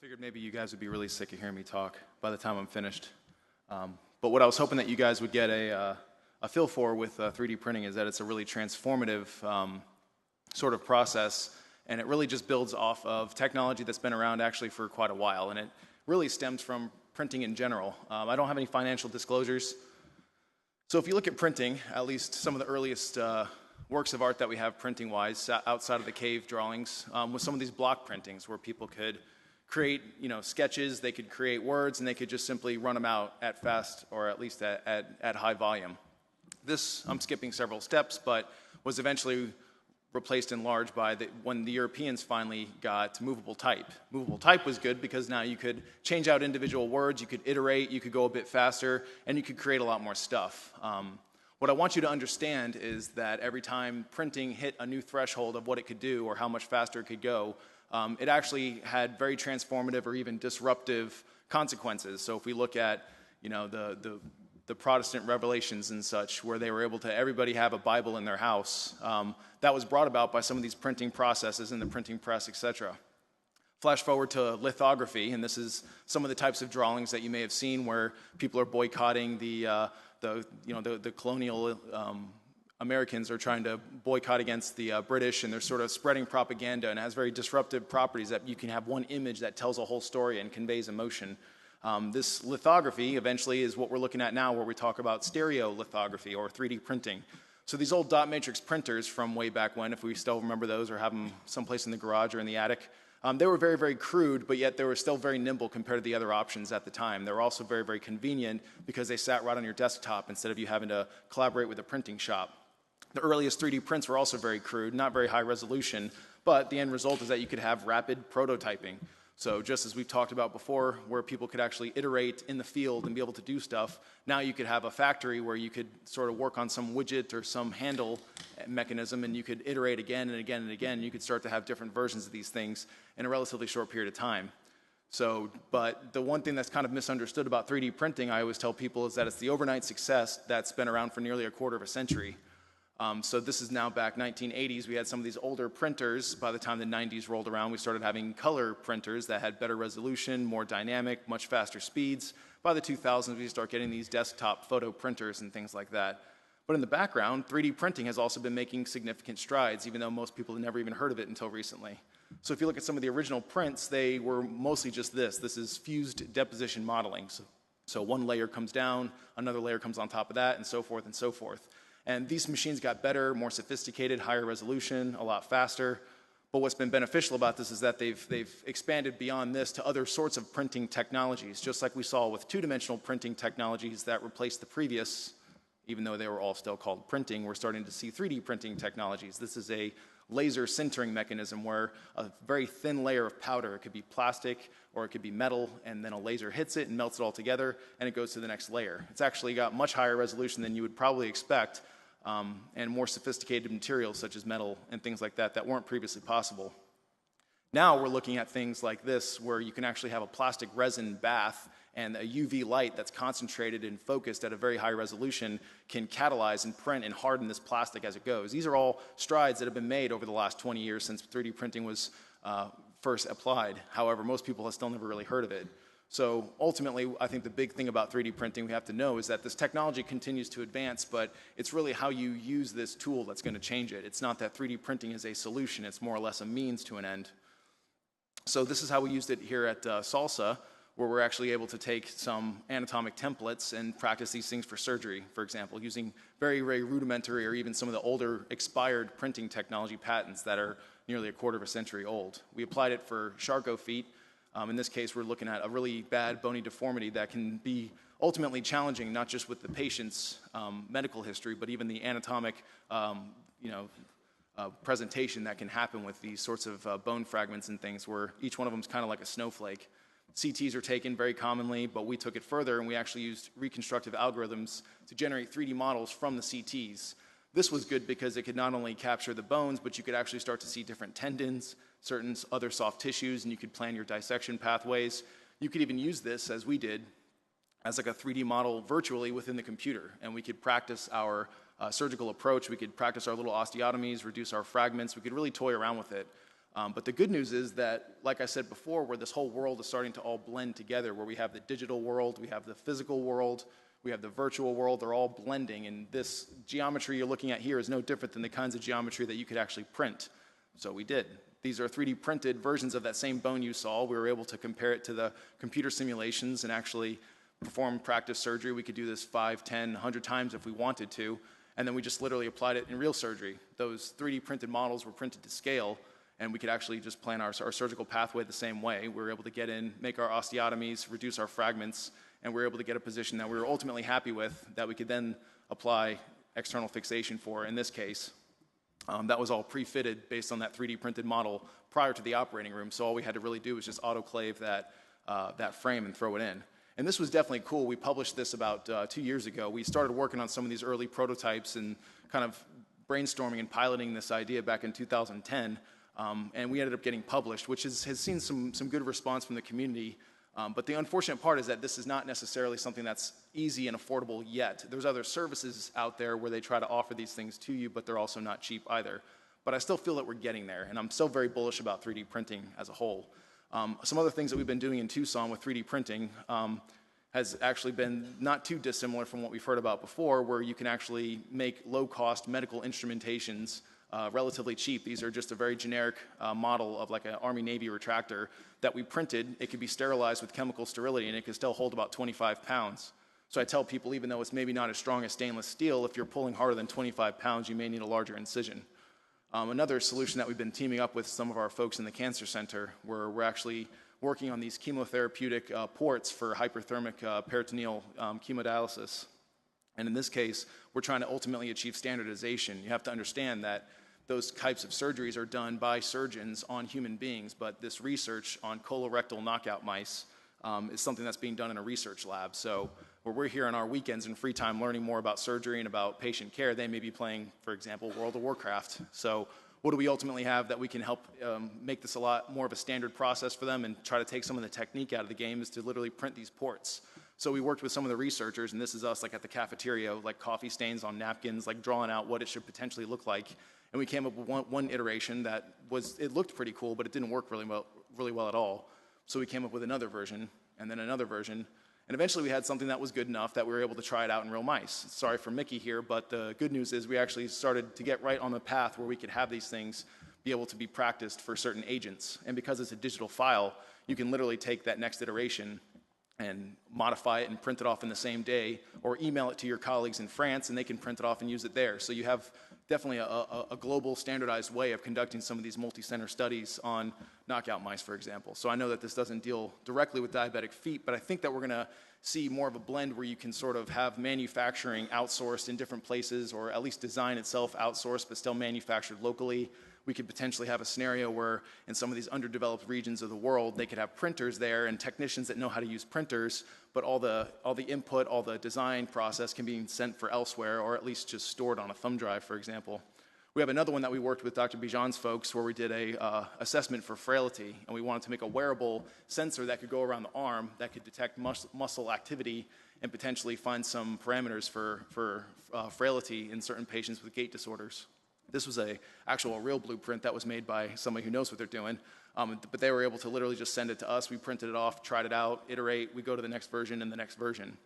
figured maybe you guys would be really sick of hearing me talk by the time I'm finished. But what I was hoping that you guys would get a feel for with 3D printing is that it's a really transformative sort of process, and it really just builds off of technology that's been around actually for quite a while, and it really stems from printing in general. I don't have any financial disclosures. So if you look at printing, at least some of the earliest works of art that we have printing-wise, outside of the cave drawings, was some of these block printings where people could create, sketches, they could create words, and they could just simply run them out at fast, or at least at high volume. This, I'm skipping several steps, but was eventually replaced in large by when the Europeans finally got Movable Type. Movable Type was good because now you could change out individual words, you could iterate, you could go a bit faster, and you could create a lot more stuff. What I want you to understand is that every time printing hit a new threshold of what it could do or how much faster it could go, it actually had very transformative or even disruptive consequences. So if we look at, the Protestant revelations and such, where they were able to everybody have a Bible in their house, that was brought about by some of these printing processes in the printing press, etc. Flash forward to lithography, and this is some of the types of drawings that you may have seen where people are boycotting the colonial Americans are trying to boycott against the British, and they're sort of spreading propaganda, and it has very disruptive properties that you can have one image that tells a whole story and conveys emotion. This lithography eventually is what we're looking at now, where we talk about stereo lithography or 3D printing. So these old dot matrix printers from way back when, if we still remember those or have them someplace in the garage or in the attic, they were very, very crude, but yet they were still very nimble compared to the other options at the time. They were also very, very convenient because they sat right on your desktop instead of you having to collaborate with a printing shop. The earliest 3D prints were also very crude, not very high resolution, but the end result is that you could have rapid prototyping. So just as we've talked about before, where people could actually iterate in the field and be able to do stuff, now you could have a factory where you could sort of work on some widget or some handle mechanism, and you could iterate again and again and again. You could start to have different versions of these things in a relatively short period of time. So, but the one thing that's kind of misunderstood about 3D printing, I always tell people, is that it's the overnight success that's been around for nearly a quarter of a century. So this is now back 1980s. We had some of these older printers. By the time the 90s rolled around, we started having color printers that had better resolution, more dynamic, much faster speeds. By the 2000s, we start getting these desktop photo printers and things like that. But in the background, 3D printing has also been making significant strides, even though most people had never even heard of it until recently. So if you look at some of the original prints, they were mostly just this. This is fused deposition modeling. So one layer comes down, another layer comes on top of that, and so forth and so forth. And these machines got better, more sophisticated, higher resolution, a lot faster. But what's been beneficial about this is that they've expanded beyond this to other sorts of printing technologies, just like we saw with two-dimensional printing technologies that replaced the previous, even though they were all still called printing. We're starting to see 3D printing technologies. This is a laser sintering mechanism where a very thin layer of powder, it could be plastic or it could be metal, and then a laser hits it and melts it all together, and it goes to the next layer. It's actually got much higher resolution than you would probably expect, and more sophisticated materials such as metal and things like that that weren't previously possible. Now we're looking at things like this where you can actually have a plastic resin bath, and a UV light that's concentrated and focused at a very high resolution can catalyze and print and harden this plastic as it goes. These are all strides that have been made over the last 20 years since 3D printing was first applied. However, most people have still never really heard of it. So ultimately, I think the big thing about 3D printing we have to know is that this technology continues to advance, but it's really how you use this tool that's going to change it. It's not that 3D printing is a solution, it's more or less a means to an end. So this is how we used it here at Salsa, where we're actually able to take some anatomic templates and practice these things for surgery, for example, using very, very rudimentary or even some of the older expired printing technology patents that are nearly a quarter of a century old. We applied it for Charcot feet. In this case, we're looking at a really bad bony deformity that can be ultimately challenging, not just with the patient's medical history, but even the anatomic presentation that can happen with these sorts of bone fragments and things, where each one of them is kind of like a snowflake. CTs are taken very commonly, but we took it further and we actually used reconstructive algorithms to generate 3D models from the CTs. This was good because it could not only capture the bones, but you could actually start to see different tendons, certain other soft tissues, and you could plan your dissection pathways. You could even use this, as we did, as like a 3D model virtually within the computer, and we could practice our surgical approach. We could practice our little osteotomies, reduce our fragments. We could really toy around with it. But the good news is that, like I said before, where this whole world is starting to all blend together, where we have the digital world, we have the physical world, we have the virtual world, they're all blending. And this geometry you're looking at here is no different than the kinds of geometry that you could actually print. So we did. These are 3D printed versions of that same bone you saw. We were able to compare it to the computer simulations and actually perform practice surgery. We could do this 5, 10, 100 times if we wanted to. And then we just literally applied it in real surgery. Those 3D printed models were printed to scale, and we could actually just plan our surgical pathway the same way. We were able to get in, make our osteotomies, reduce our fragments, and we were able to get a position that we were ultimately happy with that we could then apply external fixation for in this case. That was all pre-fitted based on that 3D printed model prior to the operating room, so all we had to really do was just autoclave that frame and throw it in. And this was definitely cool. We published this about 2 years ago. We started working on some of these early prototypes and kind of brainstorming and piloting this idea back in 2010, and we ended up getting published, which has seen some good response from the community. But the unfortunate part is that this is not necessarily something that's easy and affordable yet. There's other services out there where they try to offer these things to you, but they're also not cheap either. But I still feel that we're getting there, and I'm still very bullish about 3D printing as a whole. Some other things that we've been doing in Tucson with 3D printing has actually been not too dissimilar from what we've heard about before, where you can actually make low-cost medical instrumentations relatively cheap. These are just a very generic model of like an Army-Navy retractor that we printed. It could be sterilized with chemical sterility, and it could still hold about 25 pounds. So I tell people, even though it's maybe not as strong as stainless steel, if you're pulling harder than 25 pounds, you may need a larger incision. Another solution that we've been teaming up with some of our folks in the cancer center, where we're actually working on these chemotherapeutic ports for hyperthermic peritoneal chemodialysis. And in this case, we're trying to ultimately achieve standardization. You have to understand that those types of surgeries are done by surgeons on human beings, but this research on colorectal knockout mice is something that's being done in a research lab. So where we're here on our weekends and free time learning more about surgery and about patient care, they may be playing, for example, World of Warcraft. So what do we ultimately have that we can help make this a lot more of a standard process for them and try to take some of the technique out of the game is to literally print these ports. So we worked with some of the researchers, and this is us like at the cafeteria, like coffee stains on napkins, like drawing out what it should potentially look like. And we came up with one iteration that it looked pretty cool, but it didn't work really well at all. So we came up with another version, and then another version. And eventually we had something that was good enough that we were able to try it out in real mice. Sorry for Mickey here, but the good news is we actually started to get right on the path where we could have these things be able to be practiced for certain agents. And because it's a digital file, you can literally take that next iteration and modify it and print it off in the same day, or email it to your colleagues in France and they can print it off and use it there. So you have definitely a global standardized way of conducting some of these multi-center studies on knockout mice, for example. So I know that this doesn't deal directly with diabetic feet, but I think that we're going to see more of a blend where you can sort of have manufacturing outsourced in different places, or at least design itself outsourced but still manufactured locally. We could potentially have a scenario where in some of these underdeveloped regions of the world, they could have printers there and technicians that know how to use printers, but all the input, all the design process can be sent for elsewhere, or at least just stored on a thumb drive, for example. We have another one that we worked with Dr. Bijan's folks where we did a assessment for frailty, and we wanted to make a wearable sensor that could go around the arm that could detect muscle activity and potentially find some parameters for frailty in certain patients with gait disorders. This was a real blueprint that was made by somebody who knows what they're doing, but they were able to literally just send it to us. We printed it off, tried it out, iterate, we go to the next version and the next version.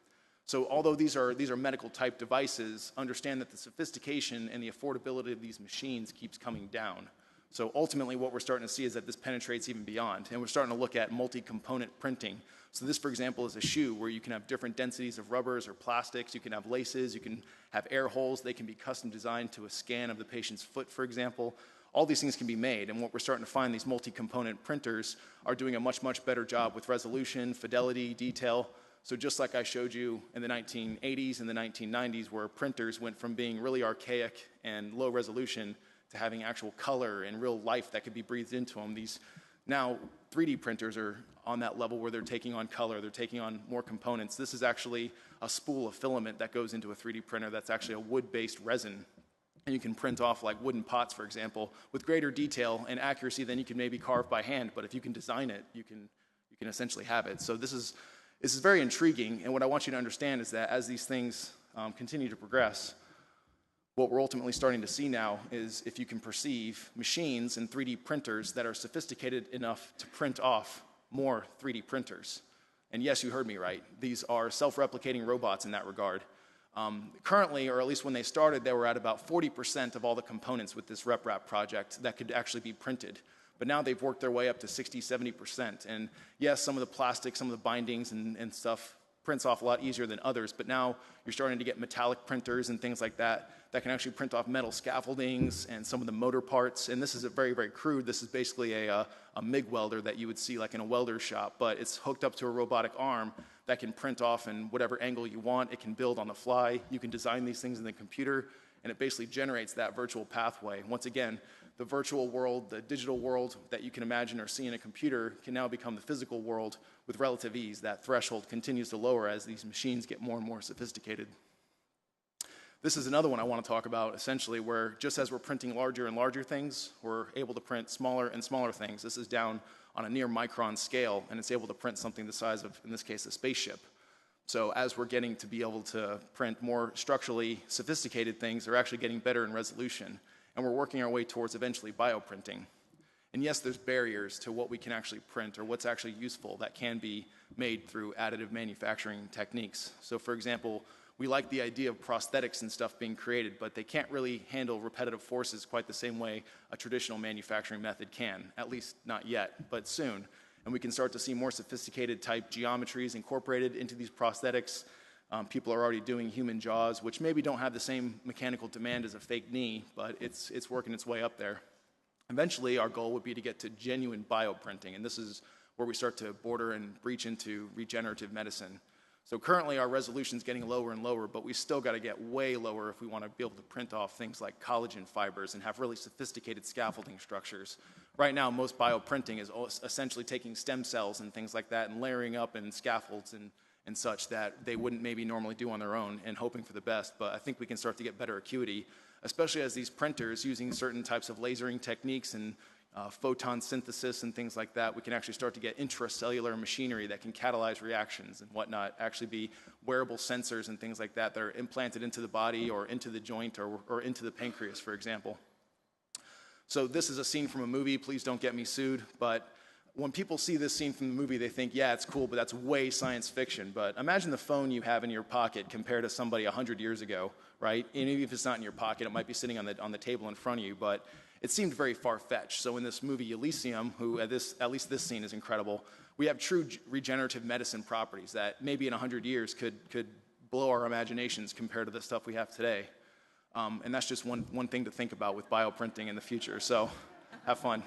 So although these are medical type devices, understand that the sophistication and the affordability of these machines keeps coming down. So ultimately what we're starting to see is that this penetrates even beyond, and we're starting to look at multi-component printing. So this, for example, is a shoe where you can have different densities of rubbers or plastics, you can have laces, you can have air holes, they can be custom designed to a scan of the patient's foot, for example. All these things can be made, and what we're starting to find, these multi-component printers are doing a much, much better job with resolution, fidelity, detail. So just like I showed you in the 1980s and the 1990s, where printers went from being really archaic and low resolution to having actual color and real life that could be breathed into them, these now 3D printers are on that level where they're taking on color, they're taking on more components. This is actually a spool of filament that goes into a 3D printer that's actually a wood-based resin. And you can print off like wooden pots, for example, with greater detail and accuracy than you can maybe carve by hand. But if you can design it, you can essentially have it. So this is very intriguing. And what I want you to understand is that as these things continue to progress, What we're ultimately starting to see now is if you can perceive machines and 3D printers that are sophisticated enough to print off more 3D printers. And yes, you heard me right. These are self-replicating robots in that regard. Currently, or at least when they started, they were at about 40% of all the components with this RepRap project that could actually be printed. But now they've worked their way up to 60, 70%. And yes, some of the plastic, some of the bindings and stuff prints off a lot easier than others, but now you're starting to get metallic printers and things like that that can actually print off metal scaffoldings and some of the motor parts. And this is a very, very crude. This is basically a MIG welder that you would see like in a welder's shop, but it's hooked up to a robotic arm that can print off in whatever angle you want. It can build on the fly. You can design these things in the computer, and it basically generates that virtual pathway. Once again, the virtual world, the digital world that you can imagine or see in a computer can now become the physical world with relative ease. That threshold continues to lower as these machines get more and more sophisticated. This is another one I want to talk about, essentially, where just as we're printing larger and larger things, we're able to print smaller and smaller things. This is down on a near micron scale, and it's able to print something the size of, in this case, a spaceship. So as we're getting to be able to print more structurally sophisticated things, they're actually getting better in resolution. And we're working our way towards eventually bioprinting. And yes, there's barriers to what we can actually print or what's actually useful that can be made through additive manufacturing techniques. So for example, we like the idea of prosthetics and stuff being created, but they can't really handle repetitive forces quite the same way a traditional manufacturing method can, at least not yet, but soon. And we can start to see more sophisticated type geometries incorporated into these prosthetics. People are already doing human jaws, which maybe don't have the same mechanical demand as a fake knee, but it's working its way up there. Eventually, our goal would be to get to genuine bioprinting, and this is where we start to border and reach into regenerative medicine. So currently, our resolution is getting lower and lower, but we still got to get way lower if we want to be able to print off things like collagen fibers and have really sophisticated scaffolding structures. Right now, most bioprinting is essentially taking stem cells and things like that and layering up in scaffolds and such that they wouldn't maybe normally do on their own and hoping for the best. But I think we can start to get better acuity, especially as these printers, using certain types of lasering techniques and photon synthesis and things like that, we can actually start to get intracellular machinery that can catalyze reactions and whatnot, actually be wearable sensors and things like that that are implanted into the body or into the joint or into the pancreas, for example. So this is a scene from a movie. Please don't get me sued, but when people see this scene from the movie, they think, yeah, it's cool, but that's way science fiction. But imagine the phone you have in your pocket compared to somebody 100 years ago, right? And even if it's not in your pocket, it might be sitting on the table in front of you, but it seemed very far-fetched. So in this movie, Elysium, who at least this scene is incredible, we have true regenerative medicine properties that maybe in 100 years could blow our imaginations compared to the stuff we have today. And that's just one thing to think about with bioprinting in the future. So have fun.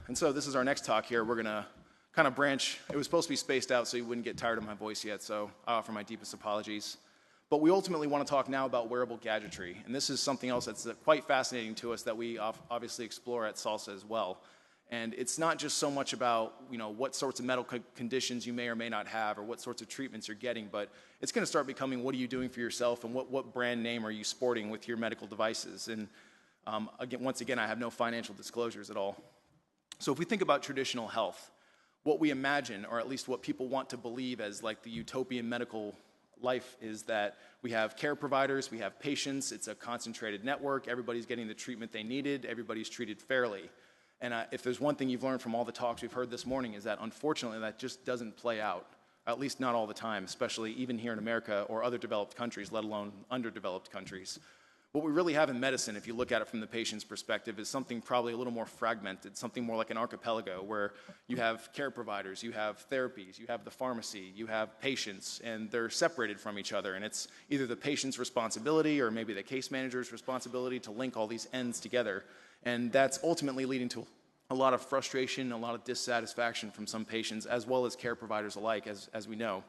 And so this is our next talk here. We're going to kind of branch. It was supposed to be spaced out so you wouldn't get tired of my voice yet, so I offer my deepest apologies. But we ultimately want to talk now about wearable gadgetry. And this is something else that's quite fascinating to us that we obviously explore at SALSA as well. And it's not just so much about what sorts of medical conditions you may or may not have or what sorts of treatments you're getting, but it's going to start becoming what are you doing for yourself and what brand name are you sporting with your medical devices. And once again, I have no financial disclosures at all. So if we think about traditional health, what we imagine, or at least what people want to believe as like the utopian medical life, is that we have care providers, we have patients, it's a concentrated network, everybody's getting the treatment they needed, everybody's treated fairly. And if there's one thing you've learned from all the talks we've heard this morning is that unfortunately that just doesn't play out, at least not all the time, especially even here in America or other developed countries, let alone underdeveloped countries. What we really have in medicine, if you look at it from the patient's perspective, is something probably a little more fragmented, something more like an archipelago where you have care providers, you have therapies, you have the pharmacy, you have patients, and they're separated from each other. And it's either the patient's responsibility or maybe the case manager's responsibility to link all these ends together. And that's ultimately leading to a lot of frustration, a lot of dissatisfaction from some patients, as well as care providers alike, as we know.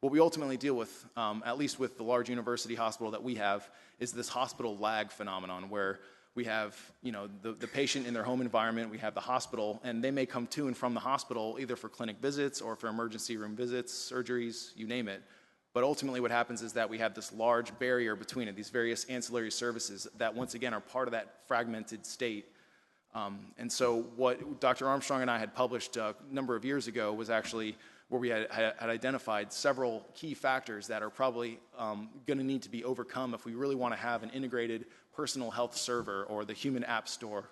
What we ultimately deal with, at least with the large university hospital that we have, is this hospital lag phenomenon where we have the patient in their home environment, we have the hospital, and they may come to and from the hospital either for clinic visits or for emergency room visits, surgeries, you name it. But ultimately what happens is that we have this large barrier between it, these various ancillary services that once again are part of that fragmented state. And so what Dr. Armstrong and I had published a number of years ago was actually where we had identified several key factors that are probably going to need to be overcome if we really want to have an integrated personal health server or the human app store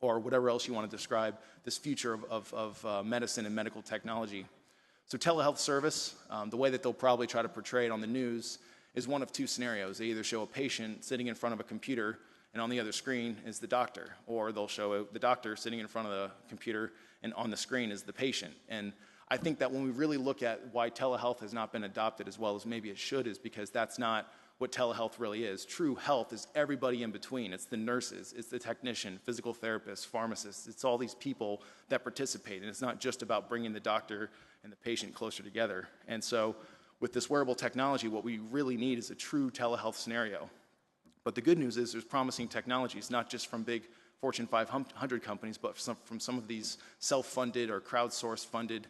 or whatever else you want to describe this future of medicine and medical technology. So telehealth service, the way that they'll probably try to portray it on the news is one of two scenarios. They either show a patient sitting in front of a computer and on the other screen is the doctor, or they'll show the doctor sitting in front of the computer and on the screen is the patient. And I think that when we really look at why telehealth has not been adopted as well as maybe it should is because that's not what telehealth really is. True health is everybody in between. It's the nurses, it's the technician, physical therapists, pharmacists. It's all these people that participate, and it's not just about bringing the doctor and the patient closer together. And so with this wearable technology, what we really need is a true telehealth scenario. But the good news is there's promising technologies, not just from big Fortune 500 companies, but from some of these self-funded or crowdsourced funded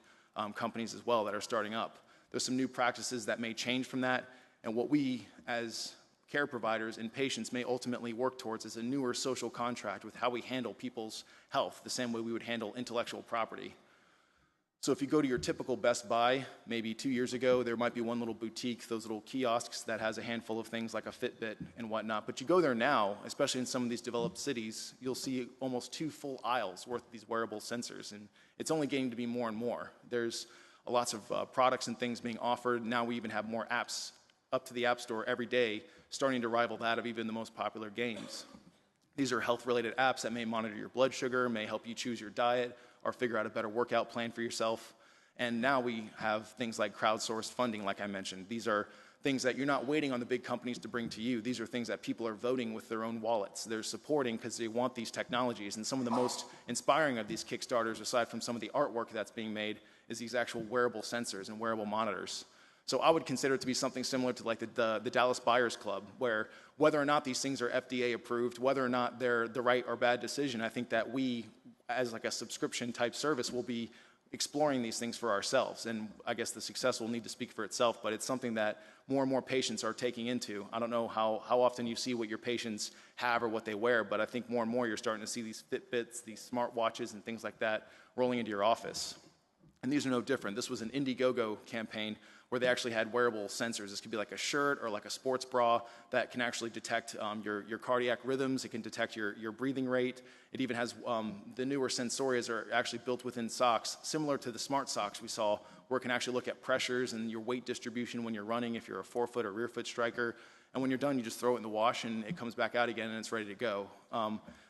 companies as well that are starting up. There's some new practices that may change from that, and what we as care providers and patients may ultimately work towards is a newer social contract with how we handle people's health, the same way we would handle intellectual property. So if you go to your typical Best Buy, maybe 2 years ago, there might be one little boutique, those little kiosks that has a handful of things like a Fitbit and whatnot. But you go there now, especially in some of these developed cities, you'll see almost 2 full aisles worth of these wearable sensors. And it's only getting to be more and more. There's lots of products and things being offered. Now we even have more apps up to the App Store every day, starting to rival that of even the most popular games. These are health-related apps that may monitor your blood sugar, may help you choose your diet, or figure out a better workout plan for yourself. And now we have things like crowdsourced funding, like I mentioned. These are things that you're not waiting on the big companies to bring to you. These are things that people are voting with their own wallets. They're supporting because they want these technologies. And some of the most inspiring of these Kickstarters, aside from some of the artwork that's being made, is these actual wearable sensors and wearable monitors. So I would consider it to be something similar to like the Dallas Buyers Club, where whether or not these things are FDA approved, whether or not they're the right or bad decision, I think that we, as like a subscription type service, will be exploring these things for ourselves. And I guess the success will need to speak for itself, but it's something that more and more patients are taking into. I don't know how often you see what your patients have or what they wear, but I think more and more you're starting to see these Fitbits, these smartwatches and things like that rolling into your office. And these are no different. This was an Indiegogo campaign where they actually had wearable sensors. This could be like a shirt or like a sports bra that can actually detect your cardiac rhythms. It can detect your breathing rate. It even has the newer sensorias are actually built within socks, similar to the smart socks we saw, where it can actually look at pressures and your weight distribution when you're running, if you're a forefoot or rear foot striker. And when you're done, you just throw it in the wash and it comes back out again and it's ready to go.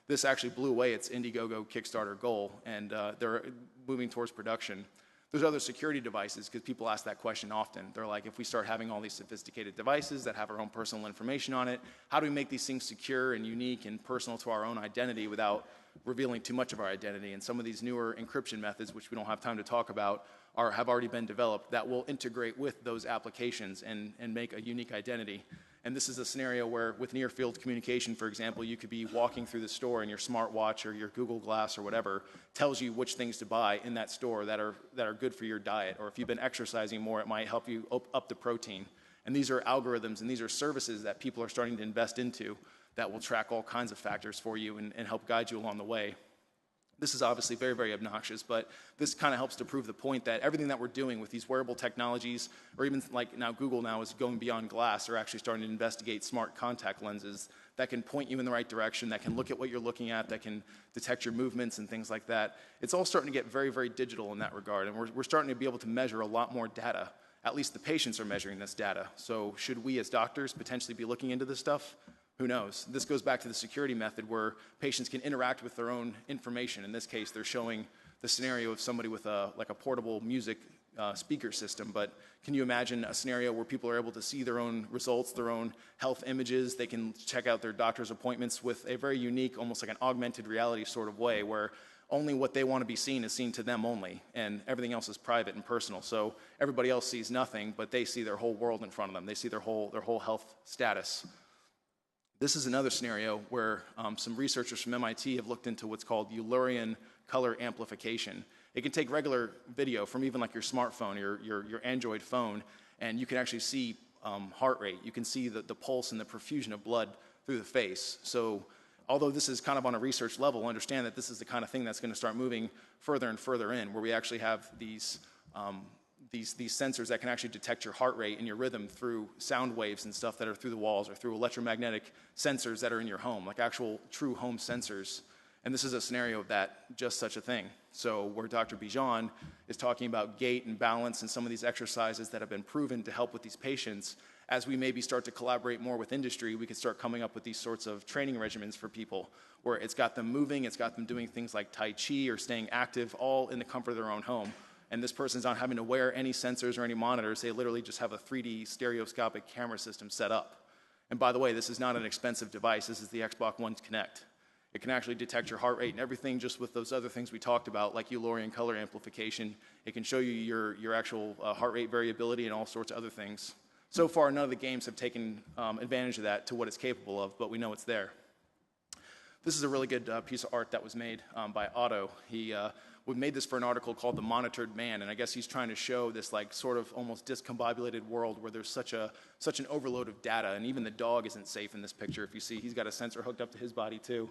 This actually blew away its Indiegogo Kickstarter goal, and they're moving towards production. There's other security devices, because people ask that question often. They're like, if we start having all these sophisticated devices that have our own personal information on it, how do we make these things secure and unique and personal to our own identity without revealing too much of our identity? And some of these newer encryption methods, which we don't have time to talk about, have already been developed that will integrate with those applications and make a unique identity. And this is a scenario where with near field communication, for example, you could be walking through the store and your smartwatch or your Google Glass or whatever tells you which things to buy in that store that are good for your diet. Or if you've been exercising more, it might help you up the protein. And these are algorithms and these are services that people are starting to invest into that will track all kinds of factors for you and help guide you along the way. This is obviously very, very obnoxious, but this kind of helps to prove the point that everything that we're doing with these wearable technologies, or even like now Google now is going beyond glass, they're actually starting to investigate smart contact lenses that can point you in the right direction, that can look at what you're looking at, that can detect your movements and things like that. It's all starting to get very, very digital in that regard, and we're starting to be able to measure a lot more data. At least the patients are measuring this data. So should we as doctors potentially be looking into this stuff? Who knows? This goes back to the security method where patients can interact with their own information. In this case, they're showing the scenario of somebody with like a portable music speaker system. But can you imagine a scenario where people are able to see their own results, their own health images? They can check out their doctor's appointments with a very unique, almost like an augmented reality sort of way where only what they want to be seen is seen to them only, and everything else is private and personal. So everybody else sees nothing, but they see their whole world in front of them. They see their whole health status. This is another scenario where some researchers from MIT have looked into what's called Eulerian color amplification. It can take regular video from even like your smartphone, your Android phone, and you can actually see heart rate. You can see the pulse and the perfusion of blood through the face. So although this is kind of on a research level, understand that this is the kind of thing that's going to start moving further and further in, where we actually have these these sensors that can actually detect your heart rate and your rhythm through sound waves and stuff that are through the walls or through electromagnetic sensors that are in your home, like actual true home sensors. And this is a scenario of that, just such a thing. So where Dr. Bijan is talking about gait and balance and some of these exercises that have been proven to help with these patients, as we maybe start to collaborate more with industry, we can start coming up with these sorts of training regimens for people where it's got them moving, it's got them doing things like Tai Chi or staying active, all in the comfort of their own home. And this person's not having to wear any sensors or any monitors. They literally just have a 3D stereoscopic camera system set up. And by the way, this is not an expensive device. This is the Xbox One Connect. It can actually detect your heart rate and everything just with those other things we talked about, like Eulerian color amplification. It can show you your actual heart rate variability and all sorts of other things. So far, none of the games have taken advantage of that to what it's capable of, but we know it's there. This is a really good piece of art that was made by Otto. We made this for an article called The Monitored Man, and I guess he's trying to show this like sort of almost discombobulated world where there's such an overload of data, and even the dog isn't safe in this picture. If you see, he's got a sensor hooked up to his body too.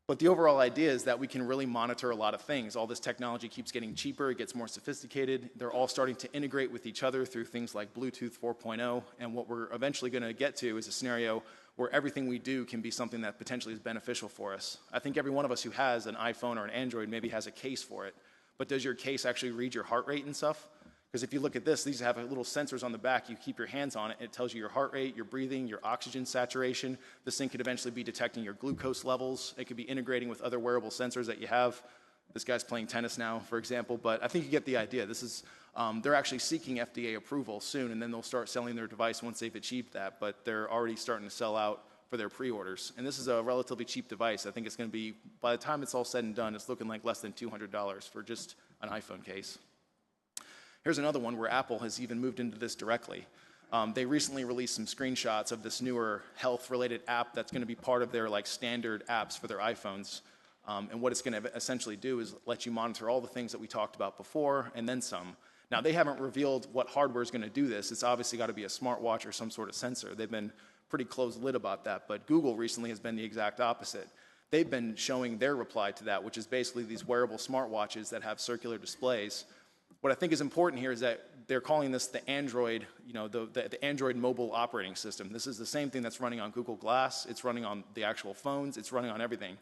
But the overall idea is that we can really monitor a lot of things. All this technology keeps getting cheaper, it gets more sophisticated. They're all starting to integrate with each other through things like Bluetooth 4.0, and what we're eventually going to get to is a scenario where everything we do can be something that potentially is beneficial for us. I think every one of us who has an iPhone or an Android maybe has a case for it, but does your case actually read your heart rate and stuff? Because if you look at this, these have little sensors on the back. You keep your hands on it. It tells you your heart rate, your breathing, your oxygen saturation. This thing could eventually be detecting your glucose levels. It could be integrating with other wearable sensors that you have. This guy's playing tennis now, for example. But I think you get the idea. This is, they're actually seeking FDA approval soon, and then they'll start selling their device once they've achieved that. But they're already starting to sell out for their pre-orders. And this is a relatively cheap device. I think it's going to be, by the time it's all said and done, it's looking like less than $200 for just an iPhone case. Here's another one where Apple has even moved into this directly. They recently released some screenshots of this newer health-related app that's going to be part of their like standard apps for their iPhones. And what it's going to essentially do is let you monitor all the things that we talked about before and then some. Now, they haven't revealed what hardware is going to do this. It's obviously got to be a smartwatch or some sort of sensor. They've been pretty close-lid about that. But Google recently has been the exact opposite. They've been showing their reply to that, which is basically these wearable smartwatches that have circular displays. What I think is important here is that they're calling this the Android, the Android mobile operating system. This is the same thing that's running on Google Glass. It's running on the actual phones. It's running on everything.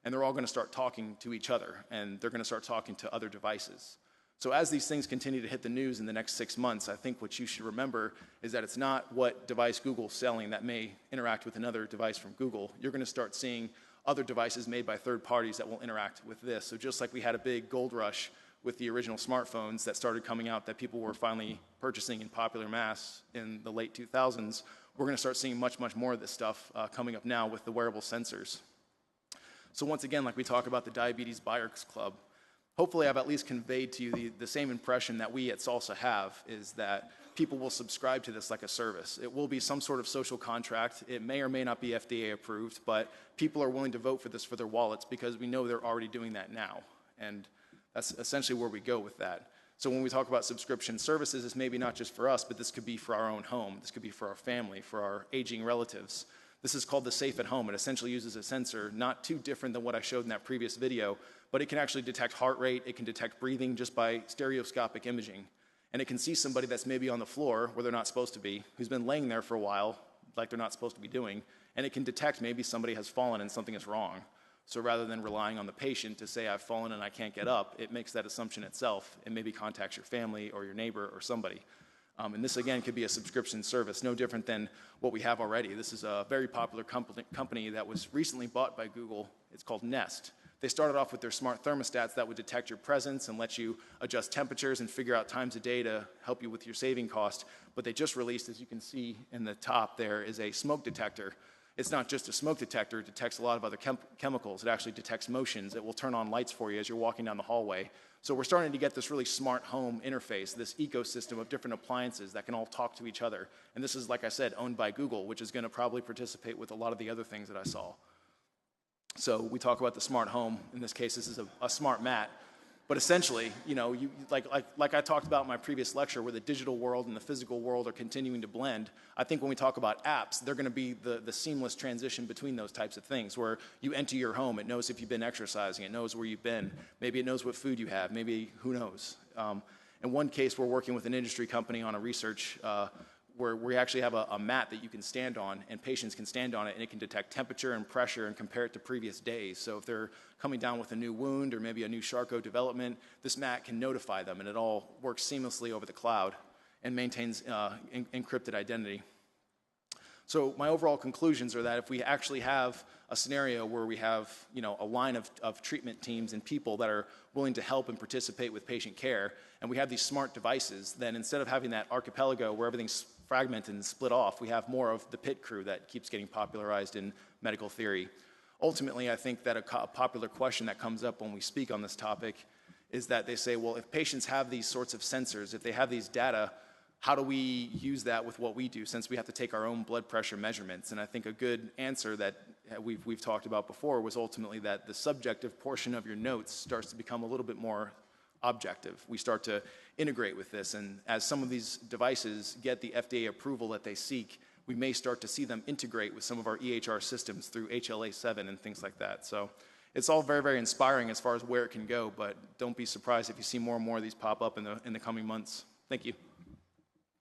And they're all going to start talking to each other, and they're going to start talking to other devices. So as these things continue to hit the news in the next 6 months, I think what you should remember is that it's not what device Google's selling that may interact with another device from Google. You're going to start seeing other devices made by third parties that will interact with this. So just like we had a big gold rush with the original smartphones that started coming out that people were finally purchasing in popular mass in the late 2000s, we're going to start seeing much, much more of this stuff coming up now with the wearable sensors. So once again, like we talk about the Diabetes Buyers Club, hopefully I've at least conveyed to you the same impression that we at Salsa have, is that people will subscribe to this like a service. It will be some sort of social contract. It may or may not be FDA approved, but people are willing to vote for this for their wallets because we know they're already doing that now. And that's essentially where we go with that. So when we talk about subscription services, it's maybe not just for us, but this could be for our own home. This could be for our family, for our aging relatives. This is called the Safe at Home. It essentially uses a sensor, not too different than what I showed in that previous video, but it can actually detect heart rate, it can detect breathing just by stereoscopic imaging. And it can see somebody that's maybe on the floor where they're not supposed to be, who's been laying there for a while, like they're not supposed to be doing, and it can detect maybe somebody has fallen and something is wrong. So rather than relying on the patient to say, I've fallen and I can't get up, it makes that assumption itself and maybe contacts your family or your neighbor or somebody. And this, again, could be a subscription service, no different than what we have already. This is a very popular company that was recently bought by Google. It's called Nest. They started off with their smart thermostats that would detect your presence and let you adjust temperatures and figure out times of day to help you with your saving cost. But they just released, as you can see in the top there, is a smoke detector. It's not just a smoke detector. It detects a lot of other chemicals. It actually detects motions. It will turn on lights for you as you're walking down the hallway. So we're starting to get this really smart home interface, this ecosystem of different appliances that can all talk to each other. And this is, like I said, owned by Google, which is going to probably participate with a lot of the other things that I saw. So we talk about the smart home. In this case, this is a smart mat. But essentially, like I talked about in my previous lecture, where the digital world and the physical world are continuing to blend, I think when we talk about apps, they're going to be the seamless transition between those types of things, where you enter your home, it knows if you've been exercising, it knows where you've been, maybe it knows what food you have, maybe who knows. In one case, we're working with an industry company on a research where we actually have a mat that you can stand on, and patients can stand on it, and it can detect temperature and pressure and compare it to previous days. So if they're coming down with a new wound or maybe a new Charcot development, this mat can notify them, and it all works seamlessly over the cloud and maintains encrypted identity. So my overall conclusions are that if we actually have a scenario where we have, a line of treatment teams and people that are willing to help and participate with patient care, and we have these smart devices, then instead of having that archipelago where everything's fragmented and split off, we have more of the pit crew that keeps getting popularized in medical theory. Ultimately, I think that a popular question that comes up when we speak on this topic is that they say, well, if patients have these sorts of sensors, if they have these data, how do we use that with what we do, since we have to take our own blood pressure measurements? And I think a good answer that we've talked about before was ultimately that the subjective portion of your notes starts to become a little bit more objective. We start to integrate with this, and as some of these devices get the FDA approval that they seek, we may start to see them integrate with some of our EHR systems through HLA7 and things like that. So it's all very, very inspiring as far as where it can go, but don't be surprised if you see more and more of these pop up in the coming months. Thank you.